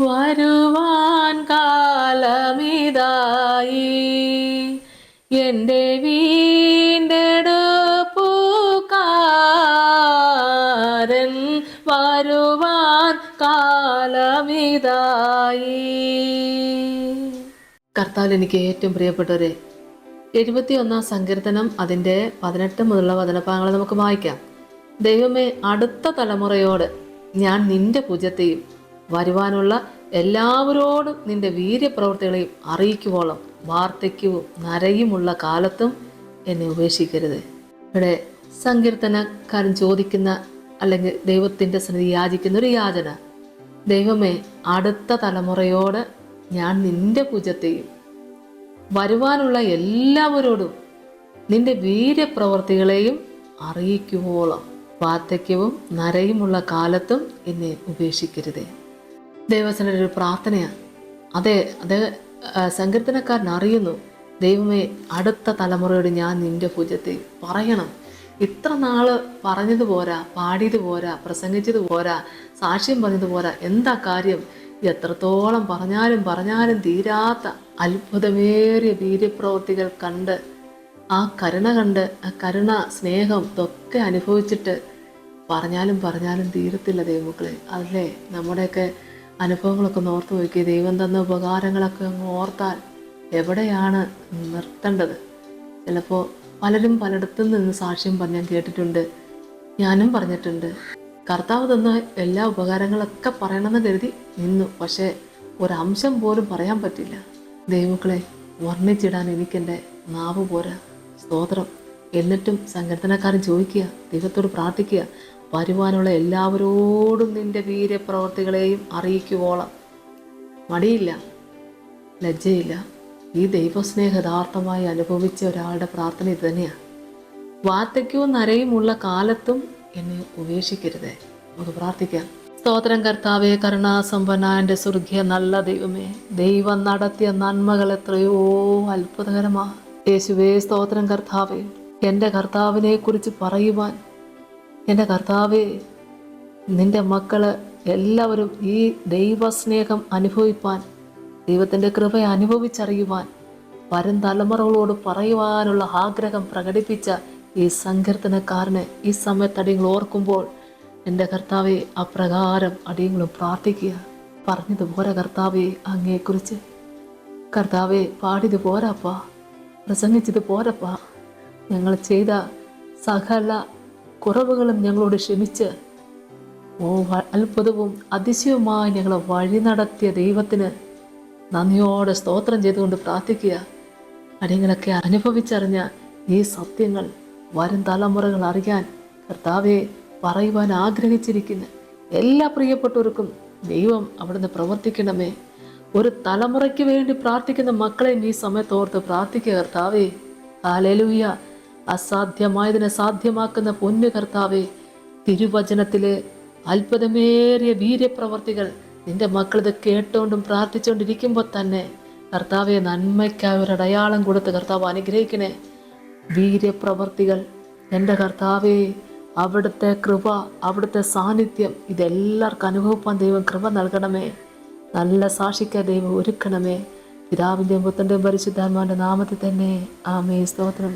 വരുവാൻ കാലമിതായി, എൻ്റെ വീണ്ടെടുപ്പുകാരൻ വരുവാൻ കാലമിതായി. കർത്താവിൽ എനിക്ക് ഏറ്റവും പ്രിയപ്പെട്ടവരെ, 71 സങ്കീർത്തനം അതിൻ്റെ 18 മുതലുള്ള വചനഭാഗങ്ങൾ നമുക്ക് വായിക്കാം. ദൈവമേ, അടുത്ത തലമുറയോട് ഞാൻ നിന്റെ ഭുജത്തെയും വരുവാനുള്ള എല്ലാവരോടും നിന്റെ വീര്യപ്രവൃത്തികളെയും അറിയിക്കുവോളം വാർദ്ധക്യവും നരയുമുള്ള കാലത്തും എന്നെ ഉപേക്ഷിക്കരുത്. ഇവിടെ സങ്കീർത്തനക്കാരൻ ചോദിക്കുന്ന അല്ലെങ്കിൽ ദൈവത്തിൻ്റെ സന്നിധി യാചിക്കുന്ന ഒരു യാചന, ദൈവമേ, അടുത്ത തലമുറയോട് ഞാൻ നിന്റെ ഭുജത്തെയും വരുവാനുള്ള എല്ലാവരോടും നിന്റെ വീര്യപ്രവൃത്തികളെയും അറിയിക്കുവോളം വാർദ്ധക്യവും നരയുമുള്ള കാലത്തും എന്നെ ഉപേക്ഷിക്കരുതേ. ദൈവസനയുടെ ഒരു പ്രാർത്ഥനയാണ്. അത് സങ്കീർത്തനക്കാരൻ അറിയുന്നു, ദൈവമേ, അടുത്ത തലമുറയോട് ഞാൻ നിന്റെ ഭുജത്തെ പറയണം. ഇത്ര നാള് പറഞ്ഞത് പോരാ, പാടിയത് പോരാ, പ്രസംഗിച്ചത് പോരാ, സാക്ഷ്യം പറഞ്ഞത് പോരാ, എന്താ കാര്യം? എത്രത്തോളം പറഞ്ഞാലും തീരാത്ത അത്ഭുതമേറിയ വീര്യപ്രവൃത്തികൾ കണ്ട് ആ കരുണ സ്നേഹം ഇതൊക്കെ അനുഭവിച്ചിട്ട് പറഞ്ഞാലും തീരത്തില്ല ദൈവമക്കളെ. അതല്ലേ നമ്മുടെയൊക്കെ അനുഭവങ്ങളൊക്കെ ഓർത്ത് നോക്കി, ദൈവം തന്ന ഉപകാരങ്ങളൊക്കെ അങ്ങ് ഓർത്താൽ എവിടെയാണ് നിർത്തേണ്ടത്? ചിലപ്പോൾ പലരും പലയിടത്തും നിന്ന് സാക്ഷ്യം പറഞ്ഞാൽ കേട്ടിട്ടുണ്ട്, ഞാനും പറഞ്ഞിട്ടുണ്ട്. കർത്താവ് തന്ന എല്ലാ ഉപകാരങ്ങളൊക്കെ പറയണമെന്ന് കരുതി നിന്നു, പക്ഷേ ഒരംശം പോലും പറയാൻ പറ്റില്ല. ദൈവമക്കളെ, വർണ്ണിച്ചിടാൻ എനിക്കെൻ്റെ നാവ് പോരാ. സ്തോത്രം. എന്നിട്ടും സങ്കീർത്തനക്കാരൻ ചോദിക്കുക, ദൈവത്തോട് പ്രാർത്ഥിക്കുക, വരുവാനുള്ള എല്ലാവരോടും നിന്റെ വീര്യപ്രവർത്തികളെയും അറിയിക്കുവോളം. മടിയില്ല, ലജ്ജയില്ല. ഈ ദൈവസ്നേഹ യഥാർത്ഥമായി അനുഭവിച്ച ഒരാളുടെ പ്രാർത്ഥന ഇത് തന്നെയാണ്. വാർദ്ധക്യവും നരയുമുള്ള കാലത്തും എന്നെ ഉപേക്ഷിക്കരുതേ. നമുക്ക് പ്രാർത്ഥിക്കാം. സ്തോത്രം കർത്താവേ, കരുണാസമ്പന്ന എൻ്റെ സ്വർഗീയ നല്ല ദൈവമേ, ദൈവം നടത്തിയ നന്മകൾ എത്രയോ അത്ഭുതകരമാ. യേശുവേ, സ്തോത്രം കർത്താവേ. എൻ്റെ കർത്താവിനെ കുറിച്ച് പറയുവാൻ, എൻ്റെ കർത്താവേ, നിൻ്റെ മക്കള് എല്ലാവരും ഈ ദൈവസ്നേഹം അനുഭവിപ്പാൻ, ദൈവത്തിൻ്റെ കൃപ അനുഭവിച്ചറിയുവാൻ, വരും തലമുറകളോട് പറയുവാനുള്ള ആഗ്രഹം പ്രകടിപ്പിച്ച ഈ സങ്കീർത്തനക്കാരനെ ഈ സമയത്ത് അടിയങ്ങൾ ഓർക്കുമ്പോൾ, എൻ്റെ കർത്താവെ, അപ്രകാരം അടിയങ്ങളും പ്രാർത്ഥിക്കുക. പറഞ്ഞത് പോരാ കർത്താവെ, അങ്ങയെക്കുറിച്ച് കർത്താവെ, പാടിയത് പോരാപ്പാ, പ്രസംഗിച്ചത് പോരപ്പാ. ഞങ്ങൾ ചെയ്ത സകല കുറവുകളും ഞങ്ങളോട് ക്ഷമിച്ച് അത്ഭുതവും അതിശയവുമായി ഞങ്ങളെ വഴി നടത്തിയ ദൈവത്തിന് നന്ദിയോടെ സ്തോത്രം ചെയ്തുകൊണ്ട് പ്രാർത്ഥിക്കുക. അടിയങ്ങളൊക്കെ അനുഭവിച്ചറിഞ്ഞ ഈ സത്യങ്ങൾ വരും തലമുറകൾ അറിയാൻ കർത്താവെ പറയുവാൻ ആഗ്രഹിച്ചിരിക്കുന്ന എല്ലാ പ്രിയപ്പെട്ടവർക്കും ദൈവം അവിടുന്ന് പ്രവർത്തിക്കണമേ. ഒരു തലമുറയ്ക്ക് വേണ്ടി പ്രാർത്ഥിക്കുന്ന മക്കളെ ഈ സമയത്ത് ഓർത്ത് പ്രാർത്ഥിക്കുക കർത്താവേ. ഹല്ലേലൂയ. അസാധ്യമായതിനെ സാധ്യമാക്കുന്ന പൊന്നു കർത്താവേ, തിരുവചനത്തിലെ അത്ഭുതമേറിയ വീര്യപ്രവർത്തികൾ നിന്റെ മക്കളിത് കേട്ടുകൊണ്ടും പ്രാർത്ഥിച്ചുകൊണ്ടിരിക്കുമ്പോൾ തന്നെ കർത്താവെ, നന്മയ്ക്കായി ഒരു അടയാളം കൊടുത്ത് കർത്താവ് അനുഗ്രഹിക്കണേ. വീര്യപ്രവർത്തികൾ എൻ്റെ കർത്താവേ, അവിടുത്തെ കൃപ, അവിടുത്തെ സാന്നിധ്യം ഇതെല്ലാവർക്കും അനുഭവിപ്പാൻ ദൈവം കൃപ നൽകണമേ. നല്ല സാക്ഷിക്കാൻ ദൈവം ഒരുക്കണമേ. പിതാവിൻ്റെയും പുത്രൻ്റെയും പരിശുദ്ധാത്മാവിൻ്റെ നാമത്തിൽ തന്നെ ആമേൻ. സ്തോത്രം.